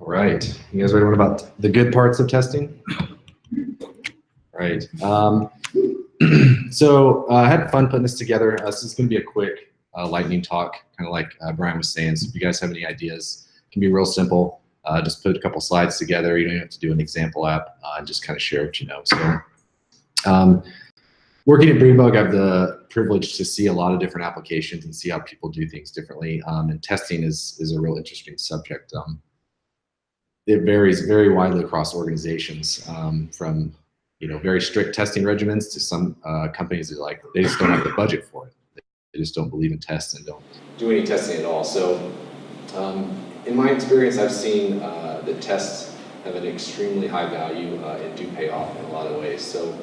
All right, you guys ready to learn about the good parts of testing? All right. So I had fun putting this together. This is going to be a quick lightning talk, kind of like Brian was saying. So if you guys have any ideas, it can be real simple. Just put a couple slides together. You don't even have to do an example app. And just kind of share what you know. So working at Breedbug, I have the privilege to see a lot of different applications and see how people do things differently. And testing is a real interesting subject. It varies very widely across organizations, from very strict testing regimens to some companies that they just don't have the budget for it. They just don't believe in tests and don't do any testing at all. So in my experience, I've seen that tests have an extremely high value and do pay off in a lot of ways. So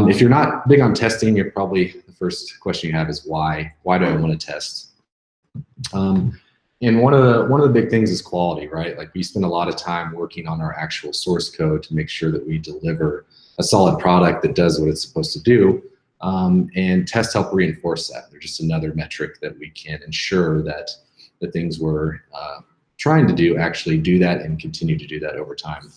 if you're not big on testing, you're probably, the first question you have is why? Why do I want to test? And one of the big things is quality, right? Like we spend a lot of time working on our actual source code to make sure that we deliver a solid product that does what it's supposed to do. And tests help reinforce that. They're just another metric that we can ensure that the things we're trying to do actually do that and continue to do that over time.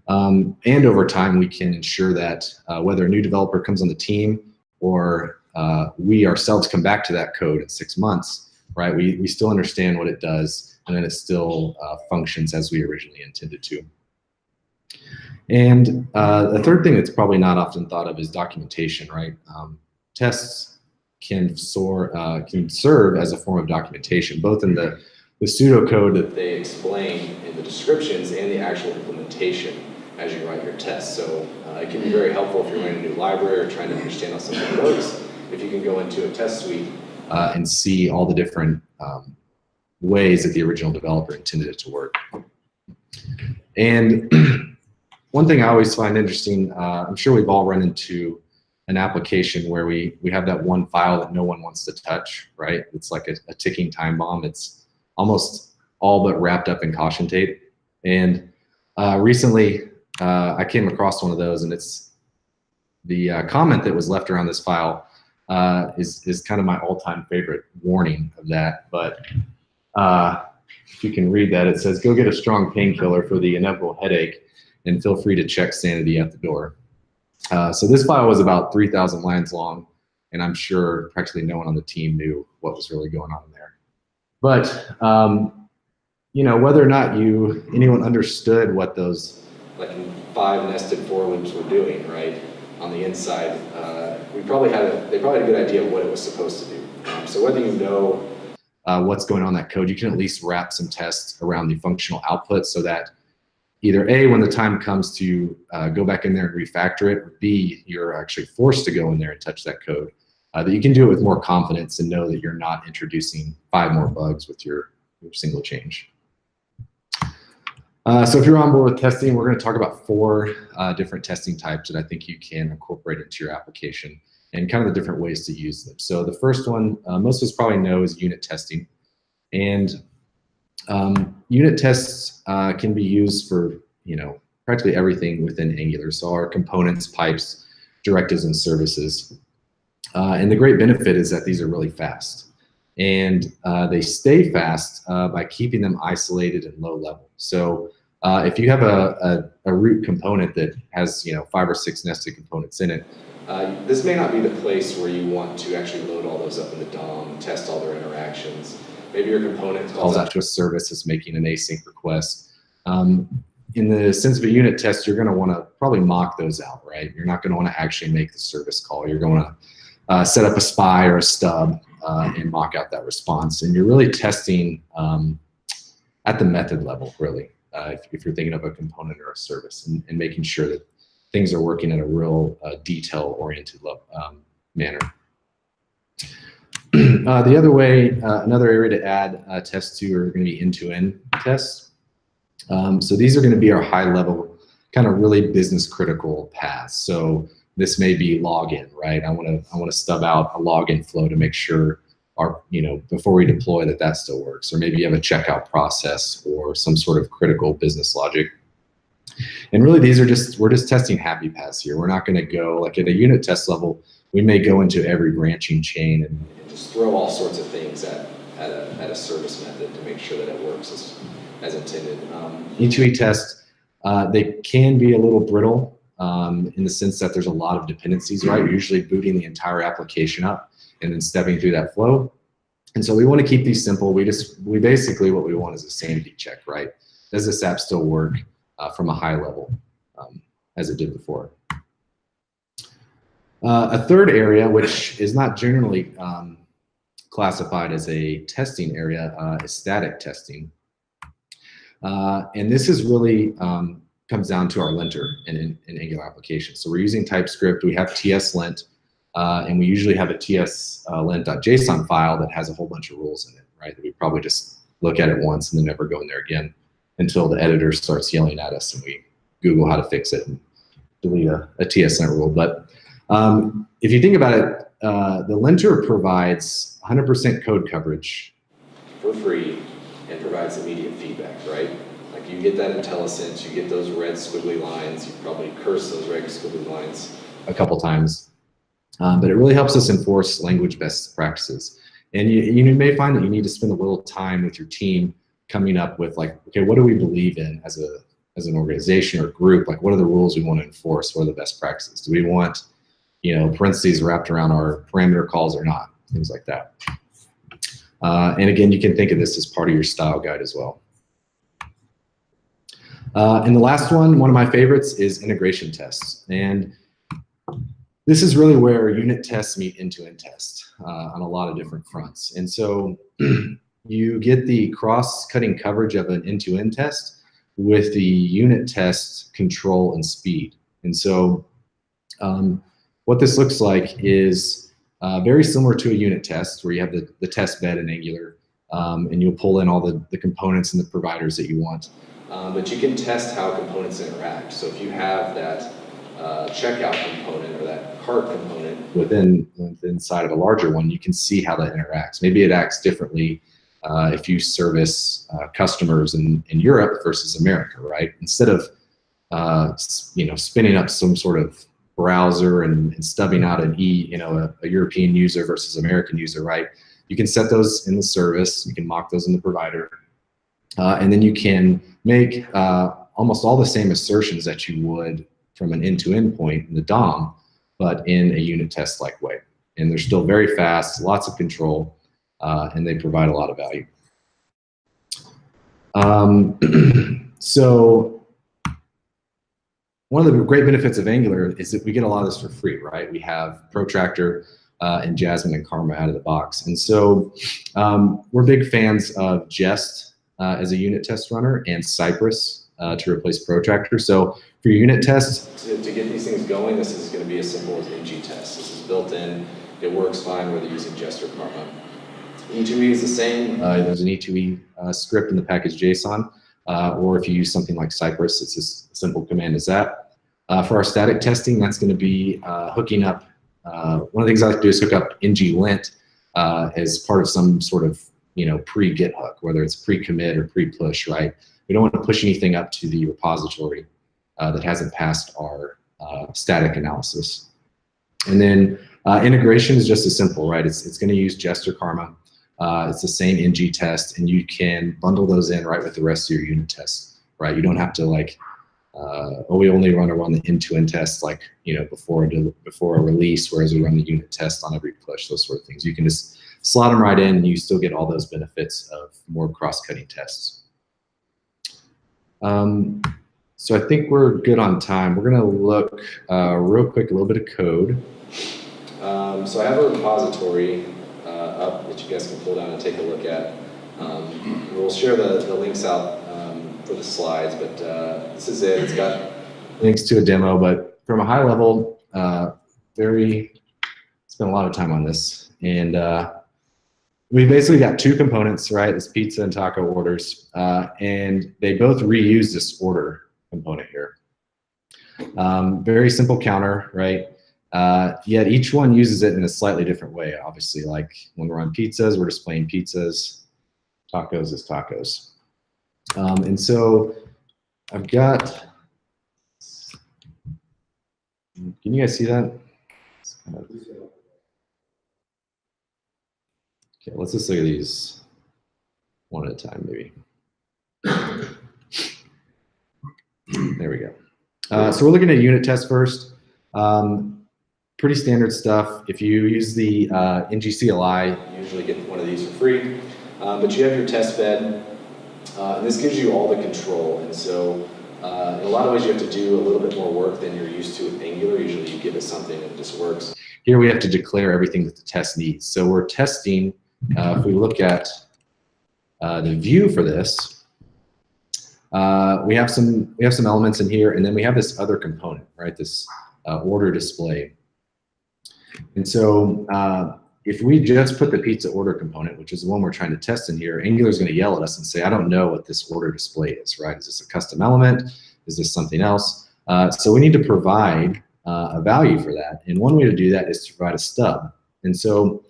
And over time, we can ensure that whether a new developer comes on the team or we ourselves come back to that code in 6 months, right? We still understand what it does, and then it still functions as we originally intended to. And the third thing that's probably not often thought of is documentation, right? Tests can serve as a form of documentation, both in the pseudocode that they explain in the descriptions and the actual implementation as you write your tests. So it can be very helpful if you're writing a new library or trying to understand how something works, if you can go into a test suite and see all the different ways that the original developer intended it to work. And one thing I always find interesting, I'm sure we've all run into an application where we have that one file that no one wants to touch, right? It's like a ticking time bomb. It's almost all but wrapped up in caution tape. And recently I came across one of those, and it's the comment that was left around this file is kind of my all-time favorite warning of that. But if you can read that, it says, "Go get a strong painkiller for the inevitable headache and feel free to check sanity at the door." So this file was about 3,000 lines long, and I'm sure practically no one on the team knew what was really going on in there. But whether or not anyone understood what those 5 nested for loops were doing, right, on the inside, they probably had a good idea of what it was supposed to do. So whether you know what's going on in that code, you can at least wrap some tests around the functional output so that either A, when the time comes to go back in there and refactor it, or B, you're actually forced to go in there and touch that code, that you can do it with more confidence and know that you're not introducing 5 more bugs with your single change. So if you're on board with testing, we're going to talk about 4 different testing types that I think you can incorporate into your application and kind of the different ways to use them. So the first one, most of us probably know, is unit testing. And unit tests can be used for practically everything within Angular. So our components, pipes, directives, and services. And the great benefit is that these are really fast. And they stay fast by keeping them isolated and low level. So if you have a root component that has 5 or 6 nested components in it, this may not be the place where you want to actually load all those up in the DOM, test all their interactions. Maybe your component calls out to a service that's making an async request. In the sense of a unit test, you're going to want to probably mock those out, right? You're not going to want to actually make the service call. You're going to set up a spy or a stub and mock out that response. And you're really testing at the method level, really, if you're thinking of a component or a service, and making sure that things are working in a real detail-oriented manner. The other way, another area to add tests to are going to be end-to-end tests. So these are going to be our high-level, kind of really business-critical paths. So this may be login, right? I want to stub out a login flow to make sure before we deploy that still works. Or maybe you have a checkout process or some sort of critical business logic. And really, we're just testing happy paths here. We're not going to go, like at a unit test level, we may go into every branching chain and just throw all sorts of things at a service method to make sure that it works as intended. E2E tests, they can be a little brittle in the sense that there's a lot of dependencies, right? You're usually booting the entire application up and then stepping through that flow. And so we want to keep these simple. We basically, what we want is a sanity check, right? Does this app still work from a high level as it did before? A third area, which is not generally classified as a testing area, is static testing. And this is really comes down to our linter in Angular applications. So we're using TypeScript. We have TS-lint, and we usually have a TS-lint.json file that has a whole bunch of rules in it, right? That we probably just look at it once and then never go in there again until the editor starts yelling at us and we Google how to fix it and delete a TS-lint rule. But if you think about it, the linter provides 100% code coverage for free and provides immediate feedback, right? Like you get that IntelliSense, you get those red squiggly lines, you probably curse those red squiggly lines a couple times. But it really helps us enforce language best practices. And you may find that you need to spend a little time with your team coming up with like, okay, what do we believe in as an organization or group? Like, what are the rules we want to enforce? What are the best practices? Do we want, parentheses wrapped around our parameter calls or not? Things like that. And again, you can think of this as part of your style guide as well. And the last one of my favorites is integration tests. And this is really where unit tests meet end-to-end tests on a lot of different fronts. And so you get the cross-cutting coverage of an end-to-end test with the unit test control and speed. And so what this looks like is very similar to a unit test where you have the test bed in Angular and you'll pull in all the components and the providers that you want. But you can test how components interact. So if you have that checkout component or that cart component inside of a larger one, you can see how that interacts. Maybe it acts differently if you service customers in Europe versus America, right? Instead of spinning up some sort of browser and stubbing out a European user versus American user, right? You can set those in the service, you can mock those in the provider, and then you can make almost all the same assertions that you would from an end-to-end point in the DOM, but in a unit test-like way. And they're still very fast, lots of control, and they provide a lot of value. So one of the great benefits of Angular is that we get a lot of this for free, right? We have Protractor and Jasmine and Karma out of the box. And so we're big fans of Jest as a unit test runner and Cypress to replace Protractor. So for your unit tests, to get these things going, this is going to be as simple as ng test. This is built in. It works fine whether you're using Jest or Karma. E2E is the same. There's an E2E script in the package JSON. Or if you use something like Cypress, it's as simple command as that. For our static testing, that's going to be hooking up. One of the things I like to do is hook up ng-lint as part of some sort of pre-git hook, whether it's pre-commit or pre-push, right? We don't want to push anything up to the repository that hasn't passed our static analysis. And then integration is just as simple, right? It's going to use Jest or Karma. It's the same ng test, and you can bundle those in right with the rest of your unit tests, right? You don't have to we only run the end-to-end test before a release, whereas we run the unit test on every push, those sort of things. You can just slot them right in, and you still get all those benefits of more cross-cutting tests. So I think we're good on time. We're gonna look real quick, a little bit of code. So I have a repository up that you guys can pull down and take a look at. We'll share the links out for the slides, but this is it. It's got links to a demo, but from a high level, spent a lot of time on this. And we basically got two components, right? This pizza and taco orders, and they both reuse this order component here. Very simple counter, right? Yet each one uses it in a slightly different way. Obviously, like when we're on pizzas, we're displaying pizzas. Tacos is tacos. And so I've got, can you guys see that? Okay, let's just look at these one at a time, maybe. There we go. So we're looking at unit tests first. Pretty standard stuff. If you use the NG CLI, you usually get one of these for free. But you have your test bed, and this gives you all the control. And so in a lot of ways, you have to do a little bit more work than you're used to with Angular. Usually you give it something and it just works. Here we have to declare everything that the test needs. So we're testing, if we look at the view for this, we have some elements in here, and then we have this other component, right? This order display. And so if we just put the pizza order component, which is the one we're trying to test in here, Angular is going to yell at us and say, I don't know what this order display is, right? Is this a custom element? Is this something else? So we need to provide a value for that. And one way to do that is to provide a stub. And so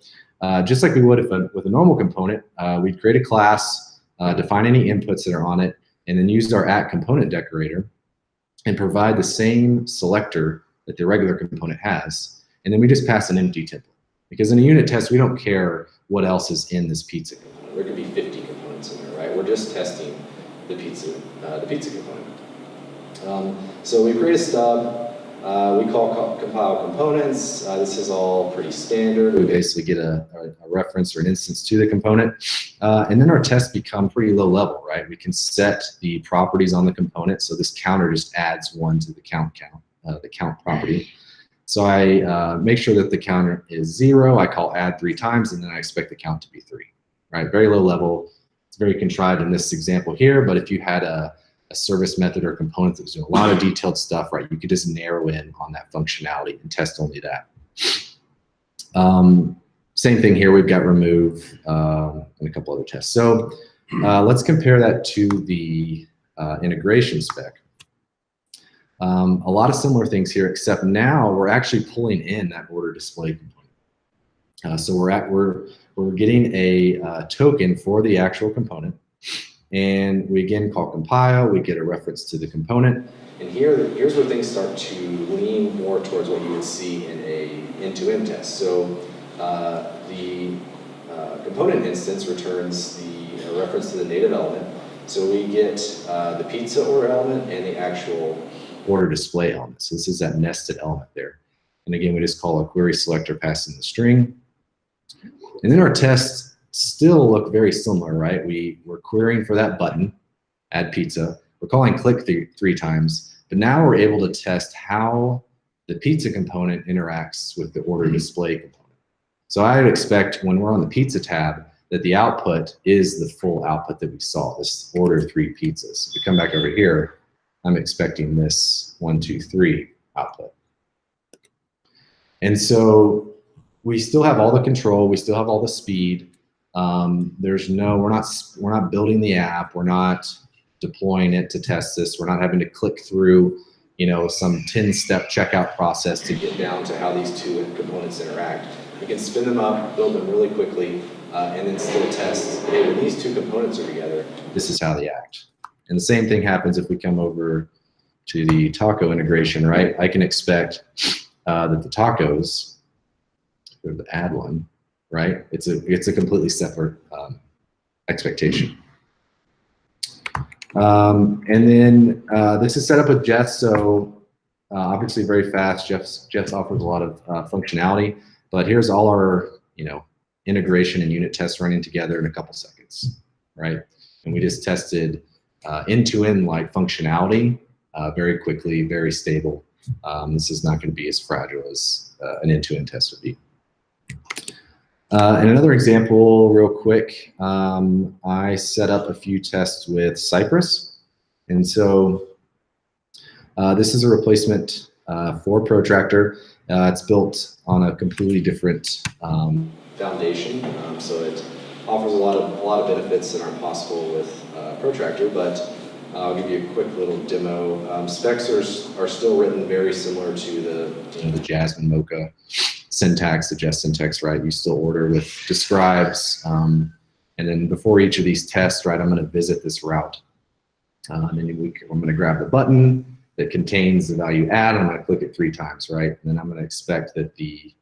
just like we would with a normal component, we'd create a class, define any inputs that are on it, and then use our @component decorator and provide the same selector that the regular component has. And then we just pass an empty template. Because in a unit test, we don't care what else is in this pizza component. There could be 50 components in there, right? We're just testing the pizza component. So we create a stub. We call compile components. This is all pretty standard. We basically get a reference or an instance to the component. And then our tests become pretty low level, right? We can set the properties on the component. So this counter just adds 1 to the count property. So I make sure that the counter is 0. I call add 3 times, and then I expect the count to be 3, right? Very low level. It's very contrived in this example here, but if you had a service method or component that was doing a lot of detailed stuff, right, you could just narrow in on that functionality and test only that. Same thing here. We've got remove and a couple other tests. So let's compare that to the integration spec. A lot of similar things here, except now we're actually pulling in that order display component. So we're getting a token for the actual component, and we again call compile. We get a reference to the component, and here's where things start to lean more towards what you would see in a end-to-end test. So the component instance returns the reference to the native element. So we get the pizza order element and the actual order display element. So this is that nested element there. And again, we just call a query selector passing the string. And then our tests still look very similar, right? We're querying for that button, add pizza. We're calling click 3 times, but now we're able to test how the pizza component interacts with the order display component. So I would expect when we're on the pizza tab that the output is the full output that we saw, this order 3 pizzas. If we come back over here, I'm expecting this 1, 2, 3 output. And so we still have all the control, we still have all the speed. We're not building the app, we're not deploying it to test this, we're not having to click through, some 10-step checkout process to get down to how these 2 components interact. We can spin them up, build them really quickly, and then still test, hey, when these 2 components are together, this is how they act. And the same thing happens if we come over to the taco integration, right? I can expect that the tacos, go to the add one, right? It's a completely separate expectation. And then this is set up with Jets, so obviously very fast. Jets offers a lot of functionality, but here's all our integration and unit tests running together in a couple seconds, right? And we just tested end-to-end like functionality very quickly, very stable. This is not going to be as fragile as an end-to-end test would be. And another example real quick, I set up a few tests with Cypress. And so this is a replacement for Protractor. It's built on a completely different foundation, so it offers a lot of benefits that aren't possible with Protractor, but I'll give you a quick little demo. Specs are still written very similar to the Jasmine Mocha syntax, the Jest syntax, right? You still order with describes, and then before each of these tests, right, I'm going to visit this route. And then I'm going to grab the button that contains the value add, and I'm going to click it 3 times, right? And then I'm going to expect that the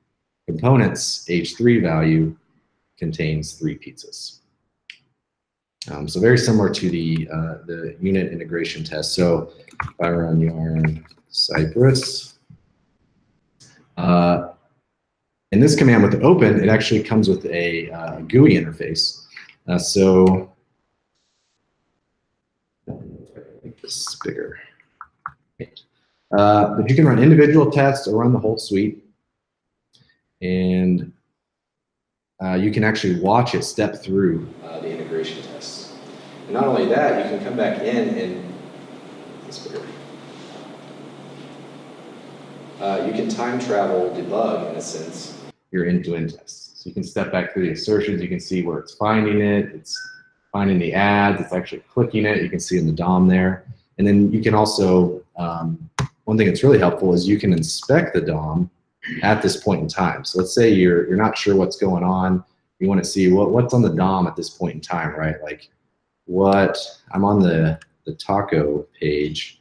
component's H3 value contains 3 pizzas. So very similar to the unit integration test. So if I run yarn Cypress, in this command with the open, it actually comes with a GUI interface. So make this bigger. But you can run individual tests or run the whole suite. And you can actually watch it step through the integration tests. And not only that, you can come back in and you can time travel debug, in a sense, your end-to-end tests. So you can step back through the assertions, you can see where it's finding it, it's finding the ads, it's actually clicking it, you can see in the DOM there. And then you can also, one thing that's really helpful is you can inspect the DOM at this point in time. So let's say you're not sure what's going on, you want to see what's on the DOM at this point in time, right? Like I'm on the taco page.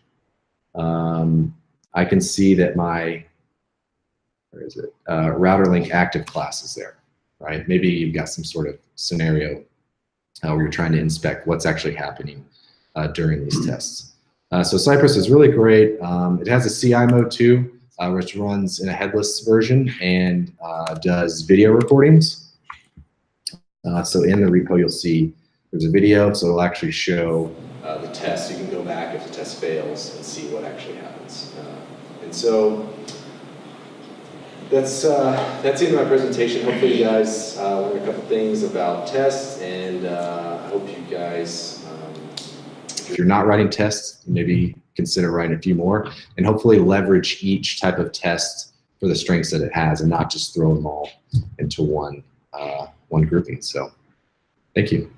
I can see that my, where is it? Router link active class is there, right? Maybe you've got some sort of scenario where you're trying to inspect what's actually happening during these tests. So Cypress is really great. It has a CI mode too, which runs in a headless version and does video recordings. So in the repo, you'll see there's a video, so it'll actually show the test. You can go back if the test fails and see what actually happens. And so that's the end of my presentation. Hopefully you guys learned a couple things about tests, and I hope you guys, if you're not writing tests, maybe consider writing a few more, and hopefully leverage each type of test for the strengths that it has, and not just throw them all into one grouping. So, thank you.